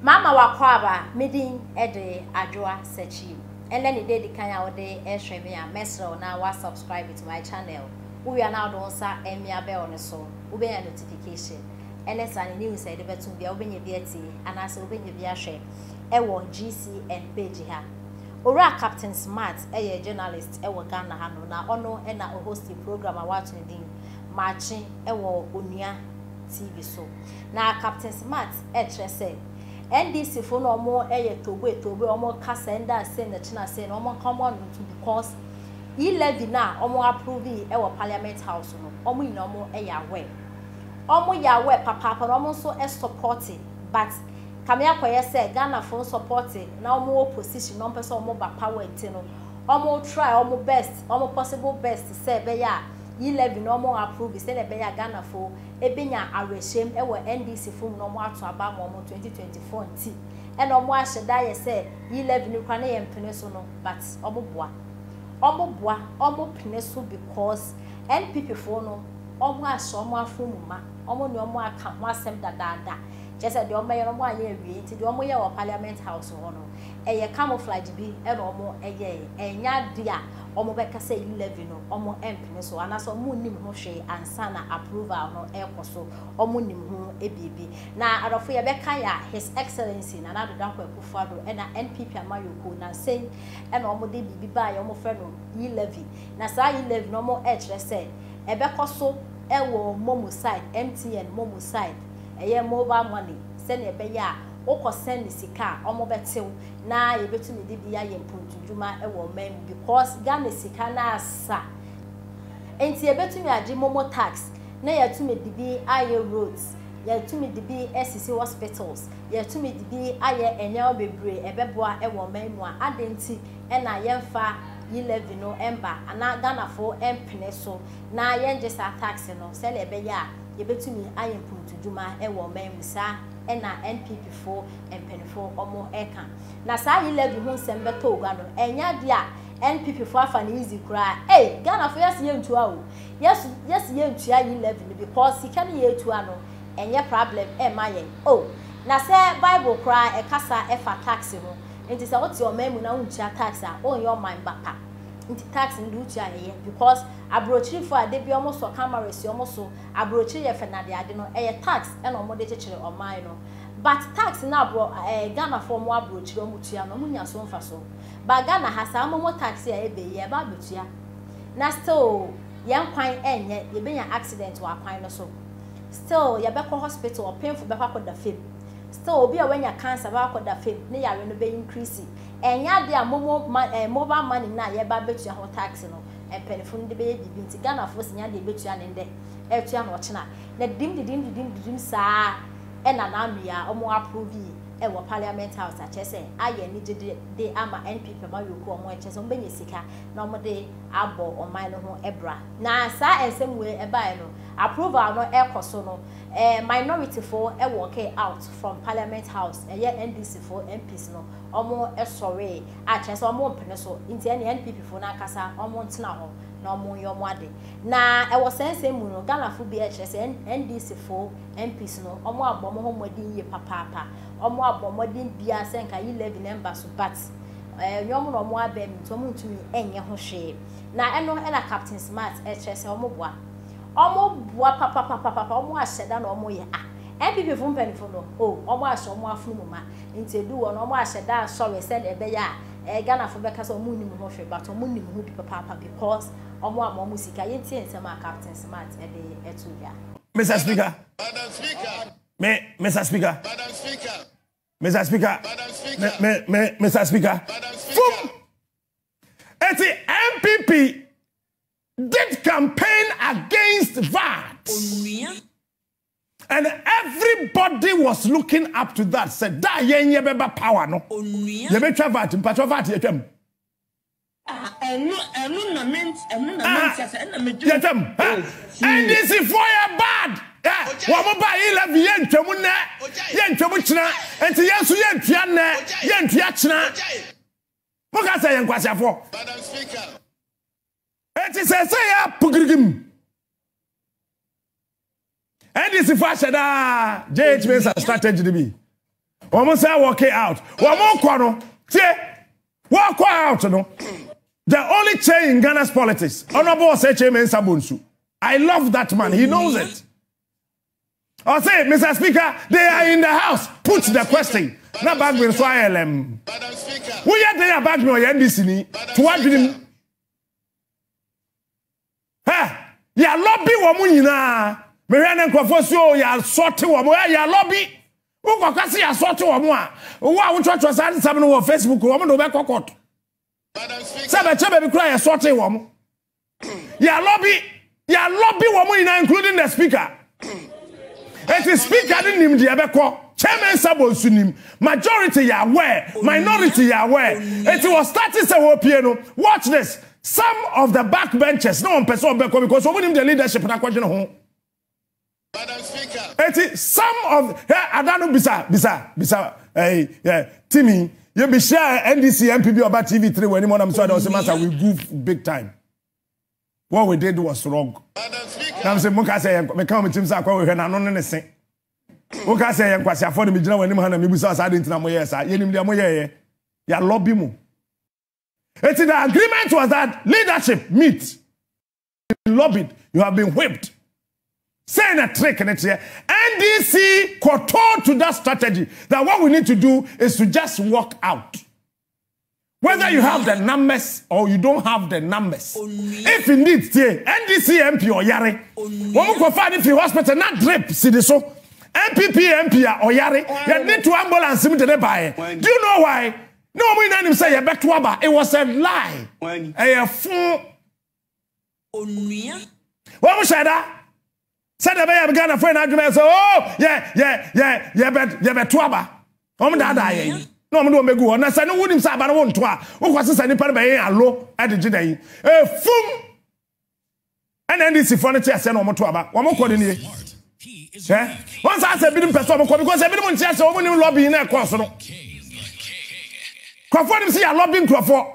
Mama wakwaba midin ede adwa sechi. And then the day the kanya ode e me a mesro na wa subscribe to my channel. We are now don sa emia bell on so. Ube a notification. And it's an news say the betum be obenye biati and as obenye biahwe. Ewo GCN page ha. Ora Captain Smart a journalist ewo Ghana ha no na ono e na host program a wat ne din marching ewo Onua TV so. Na Captain Smart e tre say NDC for no more tobe omo kasenda say na china say no more common to because 11 na omo approve e parliament house no omo ina omo ya we papa no omo so supporting but kame akoye say Ghana for supporting na omo opposition no person omo ba power enti no omo try omo best omo possible best say be ya 11 no more approve say le be ya Ghana for ebenya areshem ewo NDC for no more ato aba mo 2024 nti e no mo ahyeda ye say 11 kwa na ye mpene so no but omo boa omo pene so because NPP for no omo aso omo afumuma omo ne omo aka ho asem dadaada just say the omo ye no mo anye awie nti the omo ye wo parliament house ho no eye camouflage bi e no omo eye enya dia omo beka say 11 no omo empene so anaso omo nim ho hwe ansa na approval no ekoso omo nim ho ebibi na arofo ye beka ya his excellency na na dodan kwa kufuado e na NPP amayoko na say e na omo de bibi ba ye omo fe no 11 na sa 11 no omo e kire say e bekoso e wo momo side MTN momo side eye mobile money se na ebe ya oko send sika omo betew na ye betumi de bia ye mpuntuduma e wo man because Ghana sika na asa enti ye betumi agi momo tax na ye tumi de bi aye roads ye tumi de bi SCC hospitals ye tumi de bi aye enyawo bebre ebeboa e wo man mu a adenti e na ye mfa 11 no emba ana Ghana for empene so na ye nje sa tax no se le be ya ye betumi aye mpuntuduma e wo man mu sa na NPP for empenfo omo eka na sa 11 hu sembe to gwa no enya dia NPP for afa na easy kra Ghana for yes ye ntua o yes ye ntua 11 because sika na ye etua no enye problem ma ye na se Bible kra e kasa e fa tax ho enti se woti o memu na untua tax a on your mind bapa nti tax ndu utua ye because abrochiri for ade bi omo so cameras omo so abrochiri ye fenade ade no tax e na omo de chechire oman no but tax na abro Ghana for mo abrochiri omo tua no munya so mfa so ba Ghana hasa omo tax ya ebe ye ba betua na still yan kwan enye ye benya accident wa kwan no so still ye be ko hospital or painful be kwa da fame still obi a wenya cancer ba kwa da fame ne yare no be increase enya de a mobile money na ye ba betua ho tax no penifun de be bibi nti Ghana for sinya de betua ne nde etua no chena na dim saa e na na nua omo approve e wo parliament house a chese aye ni de ama NPP ma yoku omo chese omo benye sika na omo de abo oman no ho ebra na saa ensem we e bai no approval no ekoso no minority for e work out from parliament house NDC for MPs no omo sorry a chese omo mpene so nti NPP for na kasa omo ntena ho na omo yomo ade na e wo sense mu no Ghana for bi e chese NDC for MPs no omo abomo ho modin ye papa omo abomodin bia senka 11 members but nyom no omo abem to omo ntumi enye ho hwe na eno na Captain Smart e chese omo boa papa omo ahyeda na omo ye NPP fun penifo no omo ahye omo afunu ma nti du wo no omo ahyeda sorry said ebe ya Ghana for beka so omo nim ho hwe but omo nim ho bi papa because omo amomo sika yenti ensema Captain Smart e de etuya Mr. Speaker Madam Speaker Mr. Speaker Madam Speaker Mr. Speaker Madam Speaker Mr. Speaker Madam Speaker the NPP did campaign against VAT. And everybody was looking up to that. Said, da yen beba power no. Ye be travat, patro VAT ye tem. NDC for your bad. Wamo ba 11 yen twemu ne. Yen twemu china. Enti yensu yen tia ne. Yen tia china. Moka say yen kwasiafo. Madam Speaker. Enti say ya pugirigim. NDC for shada JHP strategy to be. Almost say walk out. One more corner. Walk out. No. The only change in Ghana's politics. Honorable Sechemen Sabunsu. I love that man. He knows it. I say, Mr. Speaker, they are in the house. Put the question. Na bag me so ILM. Madam Speaker. We are there bag me on NDC ni. To what him? Ha! Ya lobby wo mu nyina. Me hwe na nkrofo so ya sorte wo mu ya lobby. Wo kwakase ya sorte wo mu a. Wo a wo twatwa sa nsam no wo Facebook wo mu no be kokot. Madam Speaker. Sabe chebe bi kura ya sorte wo mu. Ya lobby wo mu nyina including the speaker. It is speaker nim de abeko. Chairman Sabosunim, majority ya aware, minority ya aware. It was starting to piano. Watch this. Some of the backbenchers, no one person because we need the leadership na question home. Madam Speaker. It is some of I don't know bisa Timmy, you be share NDC NPP about TV3 when anyone I'm sorry that was a matter we goofed big time. What we did was wrong. Madam Speaker. Now I'm saying Muka say me come with Tim say we na no ne Muka say yankwasi afọ me gina wani mu ha na me busa asa adinti na mo yes a yenim de mo ye ya lobby mu. The agreement was that leadership meet. Lobbied, you have been whipped. Saying a trick in it here. NDC kowtow to that strategy that what we need to do is to just walk out. Whether you have the numbers or you don't have the numbers. If indeed, NDC MP or Yare, when we go find if you hospital, not drip, see this so. NPP MP or Yare, you need to ambulance him to the buy. Do you know why? No, we not him say back to Aba. It was a lie. A fool. What was that? Said the baby began a friend argument. So, oh, yeah, bet to Aba. That no, I'm not go on. I said, no, wouldn't say about one to who was any part of a low at the Jedi. A fool. And then this furniture sent on to Aba. One more coordinate. Once I said, because everyone says, so when you lobby in a course. Crawford see a lobbying Crawford.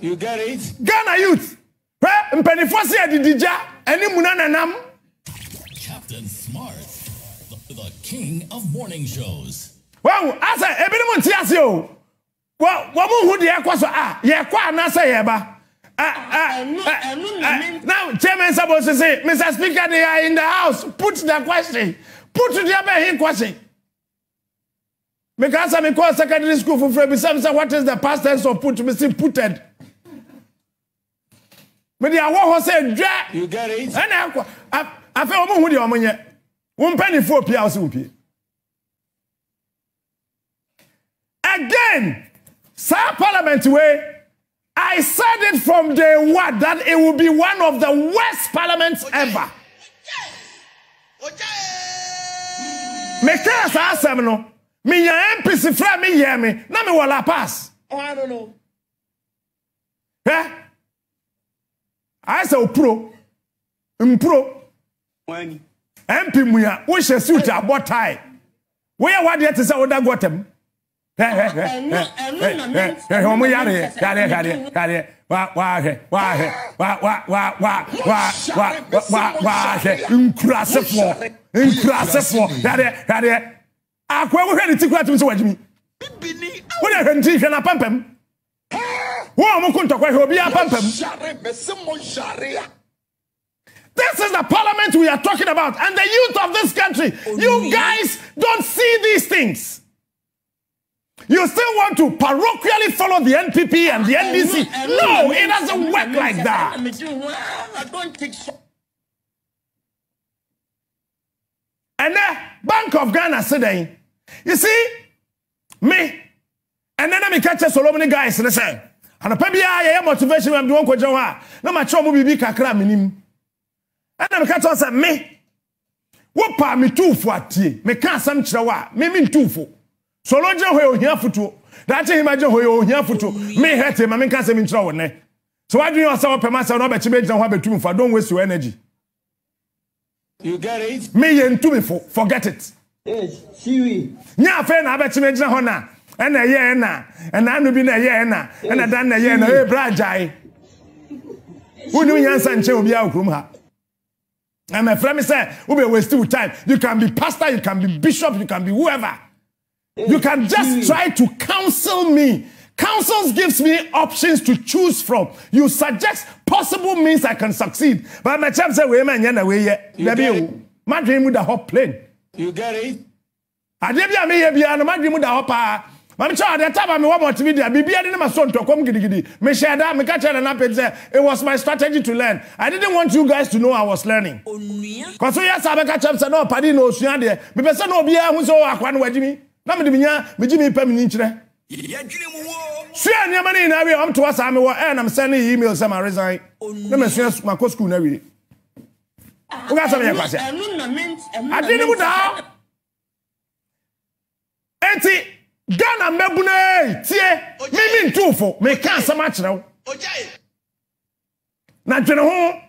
You get it? Ghana youth. Penny Fossey at the Dija, any Munanam. Captain Smart, the king of morning shows. Well, I said, everyone tells you. Well, what would the Aquasa? Yeah, quite not say eba. Now, Chairman supposed to say, Mr. Speaker, they are in the house. Put the question. Put the other question. Because I'm in secondary school for Fred Bissam, what is the past tense of put? Me see putted. But the award said, you get it? And I feel more with your money. 1 penny 4 p. Again, Sir Parliament way. I said it from day one that it will be one of the worst parliaments ever. Me can't say no. Me ya NPC friend me hear me. Na me wala pass. Oh, I don't know. I say pro. When MP muya, we shall suit a bot tie. Where what yet is our dog got him? Nkurasiifour. Akwa wo hwe ne tikura tum so wajimi. Wo na hwe nti hwe na pampam. Wo mo kuntokwa hwe obi apampam. This is the parliament we are talking about and the youth of this country. You guys don't see these things. You still want to parochially follow the NPP and the NDC. No, it doesn't work like that. I don't think so. And the Bank of Ghana said, you see, me, and then I catch so many guys and I say, and I motivation I'm doing no my chum will be kakra minim. And I catch us at me. What pa me too for tea? Me can't some chawa, me mean too for. So long as here for two. That's imagine who you here for two. Me hurt him, I mean can't say me trouble. So why do you yourself per master no bet you make have between for don't waste your energy. You get it? Me and to me forget it. Yes, see. Nya fe na bet you make hona. And a year na. And I no be na year na. And I done na year na. Hey brajai. Who knew Yansan Che will be out from her? And my friend say, we be wasting time. You can be pastor, you can be bishop, you can be whoever. You can just try to counsel me. Counsels gives me options to choose from. You suggest possible means I can succeed. But my chap say, "We man, yana we yet." My dream with the hot plane. You get it? I did be a me be an my dream with the hopper. My child, that time I'm about to be there. Be in my son to come giddy. Me share that. Me catch and it was my strategy to learn. I didn't want you guys to know I was learning. Because yes, I catch up. Say no, party no suya there. Me person no be who so akwan wajimi. Na me diminya me jimi pay me nchire. Suya ni amani na we am to us am and I'm sending emails am resign. Na me suya my school na we. Who got some here kwase? I didn't put down. Enti Ghana mebune tie mimi ntufo me kan sama kyerɛw na dwene ho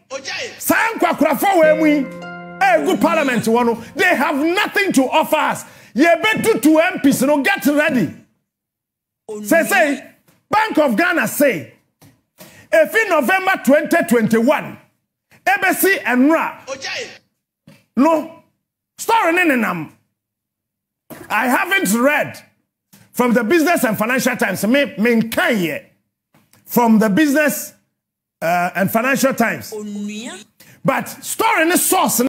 san kwakurafo we mu good parliament wono they have nothing to offer us ye betu to MPs no get ready say Bank of Ghana say if in November 2021 ebesi enra no story nenam I haven't read from the Business and Financial Times, from the Business and Financial Times. But story in the source.